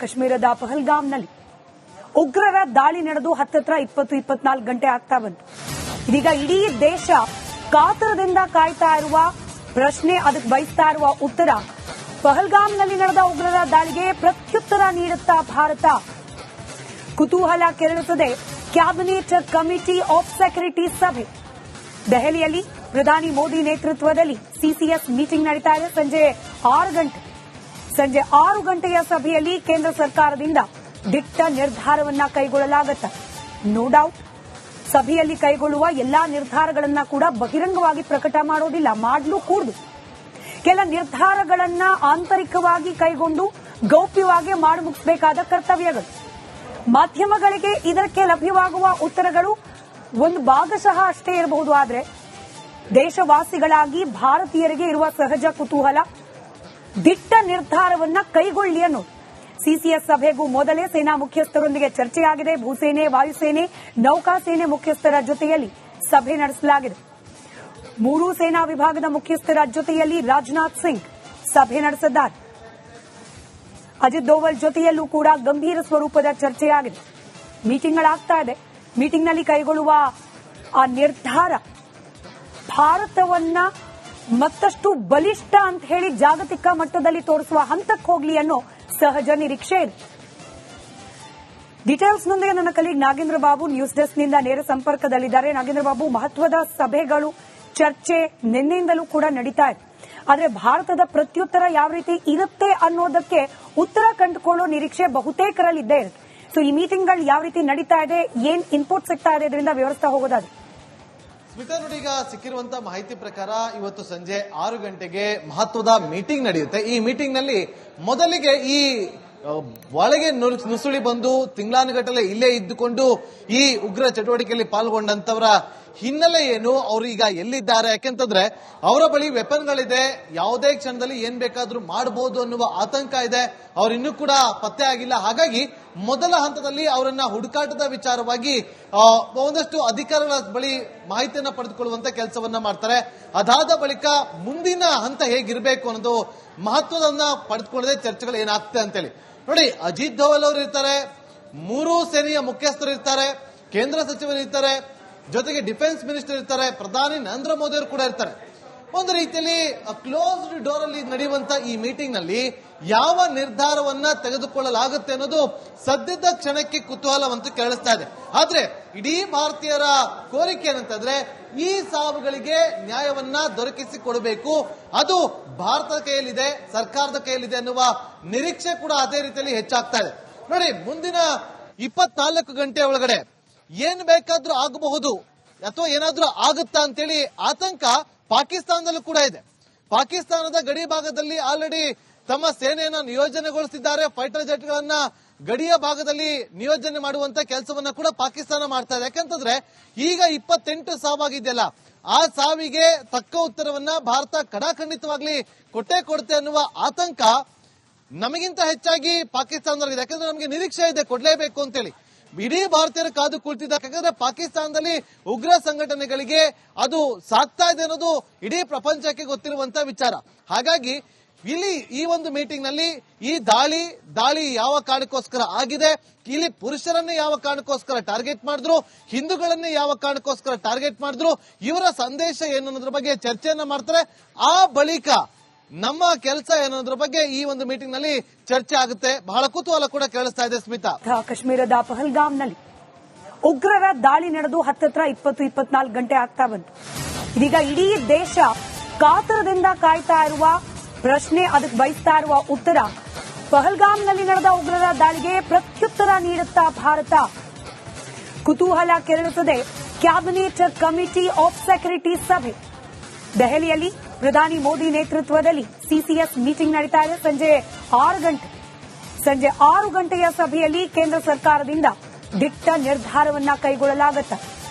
ಕಾಶ್ಮೀರದ ಪಹಲ್ಗಾಮ್ನಲ್ಲಿ ಉಗ್ರರ ದಾಳಿ ನಡೆದು ಹತ್ತತ್ರ 20-24 ಗಂಟೆ ಆಗ್ತಾ ಬಂತು. ಇದೀಗ ಇಡೀ ದೇಶ ಕಾತರದಿಂದ ಕಾಯ್ತಾ ಇರುವ ಪ್ರಶ್ನೆ, ಅದಕ್ಕೆ ಬಯಸ್ತಾ ಇರುವ ಉತ್ತರ. ಪಹಲ್ಗಾಮ್ನಲ್ಲಿ ನಡೆದ ಉಗ್ರರ ದಾಳಿಗೆ ಪ್ರತ್ಯುತ್ತರ ನೀಡುತ್ತಾ ಭಾರತ? ಕುತೂಹಲ ಕೆರಳಿಸದೆ ಕ್ಯಾಬಿನೆಟ್ ಕಮಿಟಿ ಆಫ್ ಸೆಕ್ಯೂರಿಟಿ ಸಭೆ ದೆಹಲಿಯಲ್ಲಿ ಪ್ರಧಾನಿ ಮೋದಿ ನೇತೃತ್ವದಲ್ಲಿ ಸಿಸಿಎಸ್ ಮೀಟಿಂಗ್ ನಡೀತಾ ಇದೆ. ಸಂಜೆ 6 ಗಂಟೆಯ ಸಭೆಯಲ್ಲಿ ಕೇಂದ್ರ ಸರ್ಕಾರದಿಂದ ದಿಟ್ಟ ನಿರ್ಧಾರವನ್ನ ಕೈಗೊಳ್ಳಲಾಗುತ್ತೆ. ನೋ ಡೌಟ್ ಸಭೆಯಲ್ಲಿ ಕೈಗೊಳ್ಳುವ ಎಲ್ಲಾ ನಿರ್ಧಾರಗಳನ್ನ ಕೂಡ ಬಹಿರಂಗವಾಗಿ ಪ್ರಕಟ ಮಾಡೋದಿಲ್ಲ, ಮಾಡಲು ಕೂಡದು. ಕೆಲ ನಿರ್ಧಾರಗಳನ್ನ ಆಂತರಿಕವಾಗಿ ಕೈಗೊಂಡು ಗೌಪ್ಯವಾಗಿ ಮಾಡಿ ಮುಗಿಸಬೇಕಾದ ಕರ್ತವ್ಯಗಳು. ಮಾಧ್ಯಮಗಳಿಗೆ ಇದಕ್ಕೆ ಲಭ್ಯವಾಗುವ ಉತ್ತರಗಳು ಒಂದು ಭಾಗಶಃ ಅಷ್ಟೇ ಇರಬಹುದು. ಆದರೆ ದೇಶವಾಸಿಗಳಾಗಿ ಭಾರತೀಯರಿಗೆ ಇರುವ ಸಹಜ ಕುತೂಹಲ ದಿಟ್ಟ ನಿರ್ಧಾರವನ್ನ ಕೈಗೊಳ್ಳಿ ಅನ್ನೋದು. ಸಿಸಿಎಸ್ ಸಭೆಗೂ ಮೊದಲೇ ಸೇನಾ ಮುಖ್ಯಸ್ಥರೊಂದಿಗೆ ಚರ್ಚೆಯಾಗಿದೆ. ಭೂಸೇನೆ, ವಾಯುಸೇನೆ, ನೌಕಾಸೇನೆ ಮುಖ್ಯಸ್ಥರ ಜೊತೆಯಲ್ಲಿ ಸಭೆ ನಡೆಸಲಾಗಿದೆ. 3 ಸೇನಾ ವಿಭಾಗದ ಮುಖ್ಯಸ್ಥರ ಜೊತೆಯಲ್ಲಿ ರಾಜನಾಥ್ ಸಿಂಗ್ ಸಭೆ ನಡೆಸಿದ್ದಾರೆ. ಅಜಿತ್ ದೋವಲ್ ಜೊತೆಯಲ್ಲೂ ಕೂಡ ಗಂಭೀರ ಸ್ವರೂಪದ ಚರ್ಚೆಯಾಗಿದೆ. ಮೀಟಿಂಗ್ಗಳಾಗ್ತಾ ಇದೆ. ಮೀಟಿಂಗ್ನಲ್ಲಿ ಕೈಗೊಳ್ಳುವ ಆ ನಿರ್ಧಾರ ಭಾರತವನ್ನ ಮತ್ತಷ್ಟು ಬಲಿಷ್ಠ ಅಂತ ಹೇಳಿ ಜಾಗತಿಕ ಮಟ್ಟದಲ್ಲಿ ತೋರಿಸುವ ಹಂತಕ್ಕೆ ಹೋಗಲಿ ಅನ್ನೋ ಸಹಜ ನಿರೀಕ್ಷೆ ಇದೆ. ಡೀಟೇಲ್ಸ್ನೊಂದಿಗೆ ನನ್ನ ಕಲೀಗ್ ನಾಗೇಂದ್ರ ಬಾಬು ನ್ಯೂಸ್ ಡೆಸ್ಕ್ನಿಂದ ನೇರ ಸಂಪರ್ಕದಲ್ಲಿದ್ದಾರೆ. ನಾಗೇಂದ್ರ ಬಾಬು, ಮಹತ್ವದ ಸಭೆಗಳು, ಚರ್ಚೆ ನಿನ್ನೆಯಿಂದಲೂ ಕೂಡ ನಡೀತಾ ಇದೆ. ಆದರೆ ಭಾರತದ ಪ್ರತ್ಯುತ್ತರ ಯಾವ ರೀತಿ ಇರುತ್ತೆ ಅನ್ನೋದಕ್ಕೆ ಉತ್ತರ ಕಂಡುಕೊಳ್ಳೋ ನಿರೀಕ್ಷೆ ಬಹುತೇಕರಲ್ಲಿದ್ದೇ ಇರುತ್ತೆ. ಸೊ ಈ ಮೀಟಿಂಗ್ಗಳು ಯಾವ ರೀತಿ ನಡೀತಾ ಇದೆ, ಏನ್ ಇನ್ಪುಟ್ ಸಿಗ್ತಾ ಇದೆ, ಇದರಿಂದ ವ್ಯವಸ್ಥೆ ಹೋಗೋದಾದ್ರೆ? ಸ್ಮಿತಾ ನೋಡಿ, ಈಗ ಸಿಕ್ಕಿರುವಂತಹ ಮಾಹಿತಿ ಪ್ರಕಾರ ಇವತ್ತು ಸಂಜೆ 6 ಗಂಟೆಗೆ ಮಹತ್ವದ ಮೀಟಿಂಗ್ ನಡೆಯುತ್ತೆ. ಈ ಮೀಟಿಂಗ್ ನಲ್ಲಿ ಮೊದಲಿಗೆ ಈ ಒಳಗೆ ನುಸುಳಿ ಬಂದು ತಿಂಗಳಾನುಗಟ್ಟಲೆ ಇಲ್ಲೇ ಇದ್ದುಕೊಂಡು ಈ ಉಗ್ರ ಚಟುವಟಿಕೆಯಲ್ಲಿ ಪಾಲ್ಗೊಂಡಂತವರ ಹಿನ್ನೆಲೆ ಏನು, ಅವರು ಈಗ ಎಲ್ಲಿದ್ದಾರೆ, ಯಾಕೆಂತಂದ್ರೆ ಅವರ ಬಳಿ ವೆಪನ್ಗಳಿದೆ, ಯಾವುದೇ ಕ್ಷಣದಲ್ಲಿ ಏನ್ ಬೇಕಾದ್ರೂ ಮಾಡಬಹುದು ಅನ್ನುವ ಆತಂಕ ಇದೆ. ಅವ್ರು ಇನ್ನೂ ಕೂಡ ಪತ್ತೆ ಆಗಿಲ್ಲ. ಹಾಗಾಗಿ ಮೊದಲ ಹಂತದಲ್ಲಿ ಅವರನ್ನ ಹುಡುಕಾಟದ ವಿಚಾರವಾಗಿ ಒಂದಷ್ಟು ಅಧಿಕಾರಿಗಳ ಬಳಿ ಮಾಹಿತಿಯನ್ನ ಪಡೆದುಕೊಳ್ಳುವಂತ ಕೆಲಸವನ್ನ ಮಾಡ್ತಾರೆ. ಅದಾದ ಬಳಿಕ ಮುಂದಿನ ಹಂತ ಹೇಗಿರಬೇಕು ಅನ್ನೋದು ಮಹತ್ವದನ್ನ ಪಡೆದುಕೊಳ್ಳದೆ ಚರ್ಚೆಗಳು ಏನಾಗ್ತದೆ ಅಂತೇಳಿ ನೋಡಿ. ಅಜಿತ್ ದೋವಲ್ ಅವರು ಇರ್ತಾರೆ, 3 ಸೇನೆಯ ಮುಖ್ಯಸ್ಥರು ಇರ್ತಾರೆ, ಕೇಂದ್ರ ಸಚಿವರು ಇರ್ತಾರೆ, ಜೊತೆಗೆ ಡಿಫೆನ್ಸ್ ಮಿನಿಸ್ಟರ್ ಇರ್ತಾರೆ, ಪ್ರಧಾನಿ ನರೇಂದ್ರ ಮೋದಿ ಅವರು ಕೂಡ ಇರ್ತಾರೆ. ಒಂದು ರೀತಿಯಲ್ಲಿ ಕ್ಲೋಸ್ಡ್ ಡೋರ್ ಅಲ್ಲಿ ನಡೆಯುವಂತ ಈ ಮೀಟಿಂಗ್ ನಲ್ಲಿ ಯಾವ ನಿರ್ಧಾರವನ್ನ ತೆಗೆದುಕೊಳ್ಳಲಾಗುತ್ತೆ ಅನ್ನೋದು ಸದ್ಯದ ಕ್ಷಣಕ್ಕೆ ಕುತೂಹಲವಂತೂ ಕೇಳಿಸ್ತಾ ಇದೆ. ಆದ್ರೆ ಇಡೀ ಭಾರತೀಯರ ಕೋರಿಕೆ ಏನಂತಂದ್ರೆ ಈ ಸಾವುಗಳಿಗೆ ನ್ಯಾಯವನ್ನ ದೊರಕಿಸಿಕೊಡಬೇಕು, ಅದು ಭಾರತದ ಕೈಯಲ್ಲಿದೆ, ಸರ್ಕಾರದ ಕೈಯಲ್ಲಿದೆ ಅನ್ನುವ ನಿರೀಕ್ಷೆ ಕೂಡ ಅದೇ ರೀತಿಯಲ್ಲಿ ಹೆಚ್ಚಾಗ್ತಾ ಇದೆ. ನೋಡಿ, ಮುಂದಿನ 24 ಗಂಟೆ ಒಳಗಡೆ ಏನ್ ಬೇಕಾದ್ರೂ ಆಗಬಹುದು ಅಥವಾ ಏನಾದ್ರೂ ಆಗುತ್ತಾ ಅಂತೇಳಿ ಆತಂಕ ಪಾಕಿಸ್ತಾನದಲ್ಲೂ ಕೂಡ ಇದೆ. ಪಾಕಿಸ್ತಾನದ ಗಡಿ ಭಾಗದಲ್ಲಿ ಆಲ್ರೆಡಿ ತಮ್ಮ ಸೇನೆಯನ್ನ ನಿಯೋಜನೆಗೊಳಿಸಿದ್ದಾರೆ. ಫೈಟರ್ ಜೆಟ್ಗಳನ್ನ ಗಡಿಯ ಭಾಗದಲ್ಲಿ ನಿಯೋಜನೆ ಮಾಡುವಂತ ಕೆಲಸವನ್ನ ಕೂಡ ಪಾಕಿಸ್ತಾನ ಮಾಡ್ತಾ ಇದೆ. ಯಾಕಂತಂದ್ರೆ ಈಗ 28 ಸಾವಾಗಿದೆಯಲ್ಲ, ಆ ಸಾವಿಗೆ ತಕ್ಕ ಉತ್ತರವನ್ನ ಭಾರತ ಕಡಾಖಂಡಿತವಾಗ್ಲಿ ಕೊಟ್ಟೇ ಕೊಡುತ್ತೆ ಅನ್ನುವ ಆತಂಕ ನಮಗಿಂತ ಹೆಚ್ಚಾಗಿ ಪಾಕಿಸ್ತಾನದಲ್ಲಿದೆ. ಯಾಕಂದ್ರೆ ನಮಗೆ ನಿರೀಕ್ಷೆ ಇದೆ ಕೊಡ್ಲೇಬೇಕು ಅಂತೇಳಿ. ಇಡೀ ಭಾರತೀಯರು ಕಾದು ಕುಳಿತಿದ್ದಾರೆ. ಯಾಕಂದ್ರೆ ಪಾಕಿಸ್ತಾನದಲ್ಲಿ ಉಗ್ರ ಸಂಘಟನೆಗಳಿಗೆ ಅದು ಸಾಕ್ತಾ ಇದೆ ಅನ್ನೋದು ಇಡೀ ಪ್ರಪಂಚಕ್ಕೆ ಗೊತ್ತಿರುವಂತ ವಿಚಾರ. ಹಾಗಾಗಿ ಇಲ್ಲಿ ಈ ಒಂದು ಮೀಟಿಂಗ್ ನಲ್ಲಿ ಈ ದಾಳಿ ಯಾವ ಕಾರಣಕ್ಕೋಸ್ಕರ ಆಗಿದೆ, ಇಲ್ಲಿ ಪುರುಷರನ್ನೇ ಯಾವ ಕಾರಣಕ್ಕೋಸ್ಕರ ಟಾರ್ಗೆಟ್ ಮಾಡಿದ್ರು, ಹಿಂದೂಗಳನ್ನೇ ಯಾವ ಕಾರಣಕ್ಕೋಸ್ಕರ ಟಾರ್ಗೆಟ್ ಮಾಡಿದ್ರು, ಇವರ ಸಂದೇಶ ಏನು ಅನ್ನೋದ್ರ ಬಗ್ಗೆ ಚರ್ಚೆಯನ್ನ ಮಾಡ್ತಾರೆ. ಆ ಬಳಿಕ ನಮ್ಮ ಕೆಲಸ ಏನೋದ್ರ ಬಗ್ಗೆ ಈ ಒಂದು ಮೀಟಿಂಗ್ ನಲ್ಲಿ ಚರ್ಚೆ ಆಗುತ್ತೆ. ಬಹಳ ಕುತೂಹಲ ಕೂಡ ಕೇಳಿಸ್ತಾ ಇದೆ ಸ್ಮಿತಾ. ಕಾಶ್ಮೀರದ ಪಹಲ್ಗಾಮ್ನಲ್ಲಿ ಉಗ್ರರ ದಾಳಿ ನಡೆದು ಹತ್ತತ್ರ 20-24 ಗಂಟೆ ಆಗ್ತಾ ಬಂತು. ಇದೀಗ ಇಡೀ ದೇಶ ಕಾತರದಿಂದ ಕಾಯ್ತಾ ಇರುವ ಪ್ರಶ್ನೆ, ಅದಕ್ಕೆ ಬಯಸ್ತಾ ಇರುವ ಉತ್ತರ. ಪಹಲ್ಗಾಮ್ನಲ್ಲಿ ನಡೆದ ಉಗ್ರರ ದಾಳಿಗೆ ಪ್ರತ್ಯುತ್ತರ ನೀಡುತ್ತಾ ಭಾರತ? ಕುತೂಹಲ ಕೆರಳಿಸದೆ ಕ್ಯಾಬಿನೆಟ್ ಕಮಿಟಿ ಆಫ್ ಸೆಕ್ಯೂರಿಟಿ ಸಭೆ ದೆಹಲಿಯಲ್ಲಿ ಪ್ರಧಾನಿ ಮೋದಿ ನೇತೃತ್ವದಲ್ಲಿ ಸಿಸಿಎಸ್ ಮೀಟಿಂಗ್ ನಡೀತಾ ಇದೆ. ಸಂಜೆ 6 ಗಂಟೆಯ ಸಭೆಯಲ್ಲಿ ಕೇಂದ್ರ ಸರ್ಕಾರದಿಂದ ದಿಟ್ಟ ನಿರ್ಧಾರವನ್ನ ಕೈಗೊಳ್ಳಲಾಗುತ್ತೆ.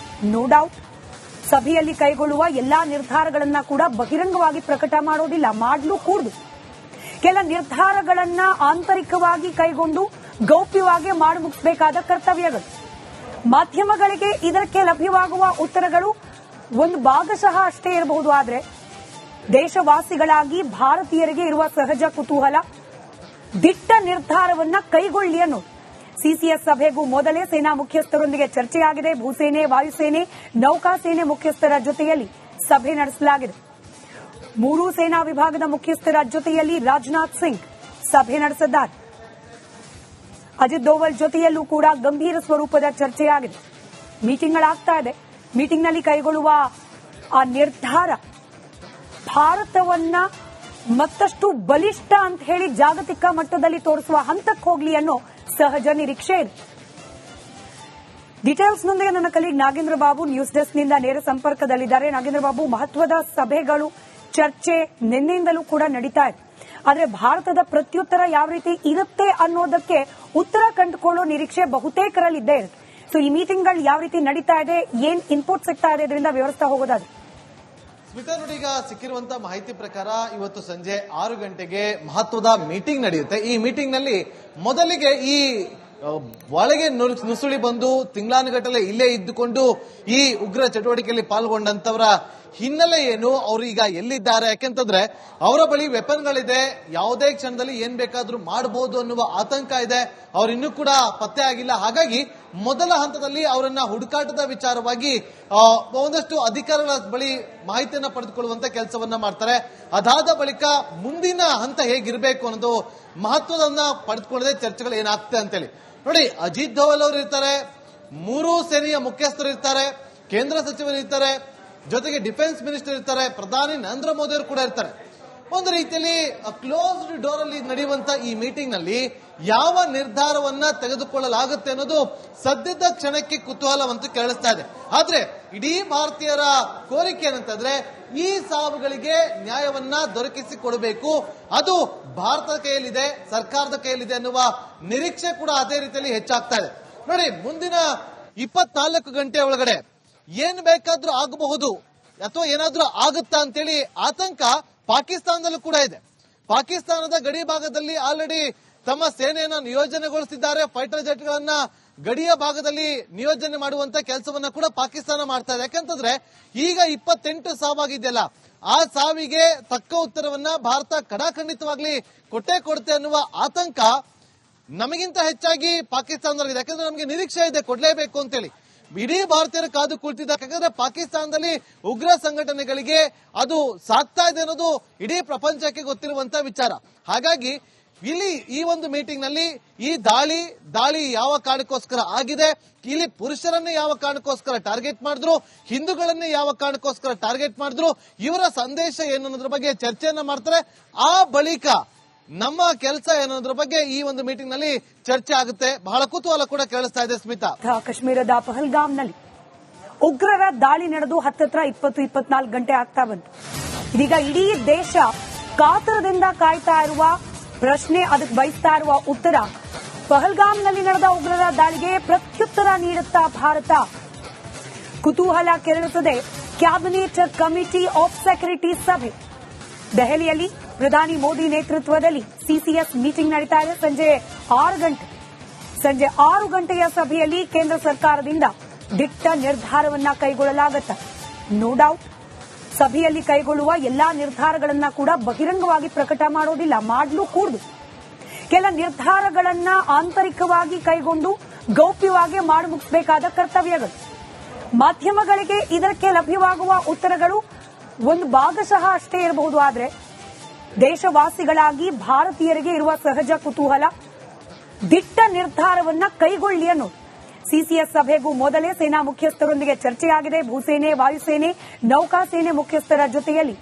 ನೋ ಡೌಟ್ ಸಭೆಯಲ್ಲಿ ಕೈಗೊಳ್ಳುವ ಎಲ್ಲಾ ನಿರ್ಧಾರಗಳನ್ನ ಕೂಡ ಬಹಿರಂಗವಾಗಿ ಪ್ರಕಟ ಮಾಡೋದಿಲ್ಲ, ಮಾಡಲು ಕೂಡದು. ಕೆಲ ನಿರ್ಧಾರಗಳನ್ನ ಆಂತರಿಕವಾಗಿ ಕೈಗೊಂಡು ಗೌಪ್ಯವಾಗಿ ಮಾಡಿ ಮುಗಿಸಬೇಕಾದ ಕರ್ತವ್ಯಗಳು. ಮಾಧ್ಯಮಗಳಿಗೆ ಇದಕ್ಕೆ ಲಭ್ಯವಾಗುವ ಉತ್ತರಗಳು ಒಂದು ಭಾಗಶಃ ಅಷ್ಟೇ ಇರಬಹುದು. ಆದರೆ ದೇಶವಾಸಿಗಳಾಗಿ ಭಾರತೀಯರಿಗೆ ಇರುವ ಸಹಜ ಕುತೂಹಲ ದಿಟ್ಟ ನಿರ್ಧಾರವನ್ನ ಕೈಗೊಳ್ಳಿ ಅನ್ನೋದು. ಸಿಸಿಎಸ್ ಸಭೆಗೂ ಮೊದಲೇ ಸೇನಾ ಮುಖ್ಯಸ್ಥರೊಂದಿಗೆ ಚರ್ಚೆಯಾಗಿದೆ. ಭೂಸೇನೆ, ವಾಯುಸೇನೆ, ನೌಕಾಸೇನೆ ಮುಖ್ಯಸ್ಥರ ಜೊತೆಯಲ್ಲಿ ಸಭೆ ನಡೆಸಲಾಗಿದೆ. ಮೂರೂ ಸೇನಾ ವಿಭಾಗದ ಮುಖ್ಯಸ್ಥರ ಜೊತೆಯಲ್ಲಿ ರಾಜನಾಥ್ ಸಿಂಗ್ ಸಭೆ ನಡೆಸಿದ್ದಾರೆ. ಅಜಿತ್ ದೋವಲ್ ಜೊತೆಯಲ್ಲೂ ಕೂಡ ಗಂಭೀರ ಸ್ವರೂಪದ ಚರ್ಚೆಯಾಗಿದೆ. ಮೀಟಿಂಗ್ಗಳಾಗ್ತಾ ಇದೆ. ಮೀಟಿಂಗ್ನಲ್ಲಿ ಕೈಗೊಳ್ಳುವ ಆ ನಿರ್ಧಾರ ಭಾರತವನ್ನ ಮತ್ತಷ್ಟು ಬಲಿಷ್ಠ ಅಂತ ಹೇಳಿ ಜಾಗತಿಕ ಮಟ್ಟದಲ್ಲಿ ತೋರಿಸುವ ಹಂತಕ್ಕೆ ಹೋಗ್ಲಿ ಅನ್ನೋ ಸಹಜ ನಿರೀಕ್ಷೆ ಇದೆ. ಡೀಟೇಲ್ಸ್ನೊಂದಿಗೆ ನನ್ನ ಕಲೀಗ್ ನಾಗೇಂದ್ರ ಬಾಬು ನ್ಯೂಸ್ ಡೆಸ್ಕ್ನಿಂದ ನೇರ ಸಂಪರ್ಕದಲ್ಲಿದ್ದಾರೆ. ನಾಗೇಂದ್ರ ಬಾಬು, ಮಹತ್ವದ ಸಭೆಗಳು, ಚರ್ಚೆ ನಿನ್ನೆಯಿಂದಲೂ ಕೂಡ ನಡೀತಾ ಇದೆ. ಆದರೆ ಭಾರತದ ಪ್ರತ್ಯುತ್ತರ ಯಾವ ರೀತಿ ಇರುತ್ತೆ ಅನ್ನೋದಕ್ಕೆ ಉತ್ತರ ಕಂಡುಕೊಳ್ಳೋ ನಿರೀಕ್ಷೆ ಬಹುತೇಕರಲ್ಲಿದ್ದೇ ಇರುತ್ತೆ. ಸೊ ಈ ಮೀಟಿಂಗ್ಗಳು ಯಾವ ರೀತಿ ನಡೀತಾ ಇದೆ, ಏನ್ ಇನ್ಪುಟ್ ಸಿಗ್ತಾ ಇದೆ, ಇದರಿಂದ ವಿವರಿಸ್ತಾ ಹೋಗೋದಾದ್ರೆ. ಸ್ಮಿತಾ ನೋಡಿ, ಈಗ ಸಿಕ್ಕಿರುವಂತಹ ಮಾಹಿತಿ ಪ್ರಕಾರ ಇವತ್ತು ಸಂಜೆ 6 ಗಂಟೆಗೆ ಮಹತ್ವದ ಮೀಟಿಂಗ್ ನಡೆಯುತ್ತೆ. ಈ ಮೀಟಿಂಗ್ ನಲ್ಲಿ ಮೊದಲಿಗೆ ಈ ಒಳಗೆ ನುಸುಳಿ ಬಂದು ತಿಂಗಳಾನುಗಟ್ಟಲೆ ಇಲ್ಲೇ ಇದ್ದುಕೊಂಡು ಈ ಉಗ್ರ ಚಟುವಟಿಕೆಯಲ್ಲಿ ಪಾಲ್ಗೊಂಡಂತವರ ಹಿನ್ನೆಲೆ ಏನು, ಅವರು ಈಗ ಎಲ್ಲಿದ್ದಾರೆ, ಯಾಕೆಂತಂದ್ರೆ ಅವರ ಬಳಿ ವೆಪನ್ಗಳಿದೆ, ಯಾವುದೇ ಕ್ಷಣದಲ್ಲಿ ಏನ್ ಬೇಕಾದ್ರೂ ಮಾಡಬಹುದು ಅನ್ನುವ ಆತಂಕ ಇದೆ. ಅವ್ರು ಇನ್ನೂ ಕೂಡ ಪತ್ತೆ ಆಗಿಲ್ಲ. ಹಾಗಾಗಿ ಮೊದಲ ಹಂತದಲ್ಲಿ ಅವರನ್ನ ಹುಡುಕಾಟದ ವಿಚಾರವಾಗಿ ಒಂದಷ್ಟು ಅಧಿಕಾರಿಗಳ ಬಳಿ ಮಾಹಿತಿಯನ್ನ ಪಡೆದುಕೊಳ್ಳುವಂತ ಕೆಲಸವನ್ನ ಮಾಡ್ತಾರೆ. ಅದಾದ ಬಳಿಕ ಮುಂದಿನ ಹಂತ ಹೇಗಿರಬೇಕು ಅನ್ನೋದು ಮಹತ್ವದನ್ನ ಪಡೆದುಕೊಳ್ಳದೆ ಚರ್ಚೆಗಳು ಏನಾಗ್ತದೆ ಅಂತೇಳಿ ನೋಡಿ. ಅಜಿತ್ ದೋವಲ್ ಅವರು ಇರ್ತಾರೆ, ಮೂರೂ ಸೇನೆಯ ಮುಖ್ಯಸ್ಥರು ಇರ್ತಾರೆ, ಕೇಂದ್ರ ಸಚಿವರು ಇರ್ತಾರೆ, ಜೊತೆಗೆ ಡಿಫೆನ್ಸ್ ಮಿನಿಸ್ಟರ್ ಇರ್ತಾರೆ, ಪ್ರಧಾನಿ ನರೇಂದ್ರ ಮೋದಿ ಅವರು ಕೂಡ ಇರ್ತಾರೆ. ಒಂದು ರೀತಿಯಲ್ಲಿ ಕ್ಲೋಸ್ಡ್ ಡೋರ್ ಅಲ್ಲಿ ನಡೆಯುವಂತ ಈ ಮೀಟಿಂಗ್ ನಲ್ಲಿ ಯಾವ ನಿರ್ಧಾರವನ್ನ ತೆಗೆದುಕೊಳ್ಳಲಾಗುತ್ತೆ ಅನ್ನೋದು ಸದ್ಯದ ಕ್ಷಣಕ್ಕೆ ಕುತೂಹಲವಂತೂ ಕೇಳಿಸ್ತಾ ಇದೆ. ಆದ್ರೆ ಇಡೀ ಭಾರತೀಯರ ಕೋರಿಕೆ ಏನಂತಂದ್ರೆ ಈ ಸಾವುಗಳಿಗೆ ನ್ಯಾಯವನ್ನ ದೊರಕಿಸಿಕೊಡಬೇಕು, ಅದು ಭಾರತದ ಕೈಯಲ್ಲಿದೆ, ಸರ್ಕಾರದ ಕೈಯಲ್ಲಿದೆ ಅನ್ನುವ ನಿರೀಕ್ಷೆ ಕೂಡ ಅದೇ ರೀತಿಯಲ್ಲಿ ಹೆಚ್ಚಾಗ್ತಾ ಇದೆ. ನೋಡಿ, ಮುಂದಿನ 24 ಗಂಟೆ ಒಳಗಡೆ ಏನ್ ಬೇಕಾದ್ರೂ ಆಗಬಹುದು ಅಥವಾ ಏನಾದ್ರೂ ಆಗುತ್ತಾ ಅಂತೇಳಿ ಆತಂಕ ಪಾಕಿಸ್ತಾನದಲ್ಲೂ ಕೂಡ ಇದೆ. ಪಾಕಿಸ್ತಾನದ ಗಡಿ ಭಾಗದಲ್ಲಿ ಆಲ್ರೆಡಿ ತಮ್ಮ ಸೇನೆಯನ್ನ ನಿಯೋಜನೆಗೊಳಿಸಿದ್ದಾರೆ. ಫೈಟರ್ ಜೆಟ್ಗಳನ್ನ ಗಡಿಯ ಭಾಗದಲ್ಲಿ ನಿಯೋಜನೆ ಮಾಡುವಂತ ಕೆಲಸವನ್ನ ಕೂಡ ಪಾಕಿಸ್ತಾನ ಮಾಡ್ತಾ ಇದೆ. ಯಾಕಂತಂದ್ರೆ ಈಗ 28 ಸಾವಾಗಿದೆಯಲ್ಲ, ಆ ಸಾವಿಗೆ ತಕ್ಕ ಉತ್ತರವನ್ನ ಭಾರತ ಕಡಾಖಂಡಿತವಾಗ್ಲಿ ಕೊಟ್ಟೇ ಕೊಡುತ್ತೆ ಅನ್ನುವ ಆತಂಕ ನಮಗಿಂತ ಹೆಚ್ಚಾಗಿ ಪಾಕಿಸ್ತಾನದಲ್ಲಿದೆ. ಯಾಕಂದ್ರೆ ನಮಗೆ ನಿರೀಕ್ಷೆ ಇದೆ ಕೊಡ್ಲೇಬೇಕು ಅಂತೇಳಿ. ಇಡೀ ಭಾರತೀಯರು ಕಾದು ಕುಳಿತಿದ್ದಾರೆ. ಯಾಕಂದ್ರೆ ಪಾಕಿಸ್ತಾನದಲ್ಲಿ ಉಗ್ರ ಸಂಘಟನೆಗಳಿಗೆ ಅದು ಸಾಕ್ತಾ ಇದೆ ಅನ್ನೋದು ಇಡೀ ಪ್ರಪಂಚಕ್ಕೆ ಗೊತ್ತಿರುವಂತ ವಿಚಾರ. ಹಾಗಾಗಿ ಇಲ್ಲಿ ಈ ಒಂದು ಮೀಟಿಂಗ್ ನಲ್ಲಿ ಈ ದಾಳಿ ಯಾವ ಕಾರಣಕ್ಕೋಸ್ಕರ ಆಗಿದೆ, ಇಲ್ಲಿ ಪುರುಷರನ್ನೇ ಯಾವ ಕಾರಣಕ್ಕೋಸ್ಕರ ಟಾರ್ಗೆಟ್ ಮಾಡಿದ್ರು, ಹಿಂದೂಗಳನ್ನೇ ಯಾವ ಕಾರಣಕ್ಕೋಸ್ಕರ ಟಾರ್ಗೆಟ್ ಮಾಡಿದ್ರು, ಇವರ ಸಂದೇಶ ಏನು ಅನ್ನೋದ್ರ ಬಗ್ಗೆ ಚರ್ಚೆಯನ್ನ ಮಾಡ್ತಾರೆ. ಆ ಬಳಿಕ ನಮ್ಮ ಕೆಲಸ ಏನೋದ್ರ ಬಗ್ಗೆ ಈ ಒಂದು ಮೀಟಿಂಗ್ ನಲ್ಲಿ ಚರ್ಚೆ ಆಗುತ್ತೆ. ಬಹಳ ಕುತೂಹಲ ಕೂಡ ಕೇಳಿಸ್ತಾ ಇದೆ ಸ್ಮಿತಾ. ಕಾಶ್ಮೀರದ ಪಹಲ್ಗಾಮ್ನಲ್ಲಿ ಉಗ್ರರ ದಾಳಿ ನಡೆದು ಹತ್ತತ್ರ 20-24 ಗಂಟೆ ಆಗ್ತಾ ಬಂತು. ಇದೀಗ ಇಡೀ ದೇಶ ಕಾತರದಿಂದ ಕಾಯ್ತಾ ಇರುವ ಪ್ರಶ್ನೆ, ಅದಕ್ಕೆ ಬಯಸ್ತಾ ಇರುವ ಉತ್ತರ, ಪಹಲ್ಗಾಮ್ನಲ್ಲಿ ನಡೆದ ಉಗ್ರರ ದಾಳಿಗೆ ಪ್ರತ್ಯುತ್ತರ ನೀಡುತ್ತಾ ಭಾರತ? ಕುತೂಹಲ ಕೆರಳುತ್ತದೆ. ಕ್ಯಾಬಿನೆಟ್ ಕಮಿಟಿ ಆಫ್ ಸೆಕ್ಯೂರಿಟಿ ಸಭೆ ದೆಹಲಿಯಲ್ಲಿ ಪ್ರಧಾನಿ ಮೋದಿ ನೇತೃತ್ವದಲ್ಲಿ ಸಿಸಿಎಸ್ ಮೀಟಿಂಗ್ ನಡೀತಾ ಇದೆ. ಸಂಜೆ 6 ಗಂಟೆಯ ಸಭೆಯಲ್ಲಿ ಕೇಂದ್ರ ಸರ್ಕಾರದಿಂದ ದಿಟ್ಟ ನಿರ್ಧಾರವನ್ನ ಕೈಗೊಳ್ಳಲಾಗುತ್ತೆ. ನೋ ಡೌಟ್ ಸಭೆಯಲ್ಲಿ ಕೈಗೊಳ್ಳುವ ಎಲ್ಲಾ ನಿರ್ಧಾರಗಳನ್ನ ಕೂಡ ಬಹಿರಂಗವಾಗಿ ಪ್ರಕಟ ಮಾಡೋದಿಲ್ಲ, ಮಾಡಲು ಕೂಡದು. ಕೆಲ ನಿರ್ಧಾರಗಳನ್ನ ಆಂತರಿಕವಾಗಿ ಕೈಗೊಂಡು ಗೌಪ್ಯವಾಗಿ ಮಾಡಿ ಮುಗಿಸಬೇಕಾದ ಕರ್ತವ್ಯಗಳು. ಮಾಧ್ಯಮಗಳಿಗೆ ಇದಕ್ಕೆ ಲಭ್ಯವಾಗುವ ಉತ್ತರಗಳು ಒಂದು ಭಾಗಶಃ ಅಷ್ಟೇ ಇರಬಹುದು. ಆದರೆ ದೇಶವಾಸಿಗಳಾಗಿ ಭಾರತೀಯರಿಗೆ ಇರುವ ಸಹಜ ಕುತೂಹಲ, ದಿಟ್ಟ ನಿರ್ಧಾರವನ್ನ ಕೈಗೊಳ್ಳಿ ಅನ್ನೋದು. ಸಿಸಿಎಸ್ ಸಭೆಗೂ ಮೊದಲೇ ಸೇನಾ ಮುಖ್ಯಸ್ಥರೊಂದಿಗೆ ಚರ್ಚೆಯಾಗಿದೆ. ಭೂಸೇನೆ, ವಾಯುಸೇನೆ, ನೌಕಾಸೇನೆ ಮುಖ್ಯಸ್ಥರ ಜೊತೆಯಲ್ಲಿ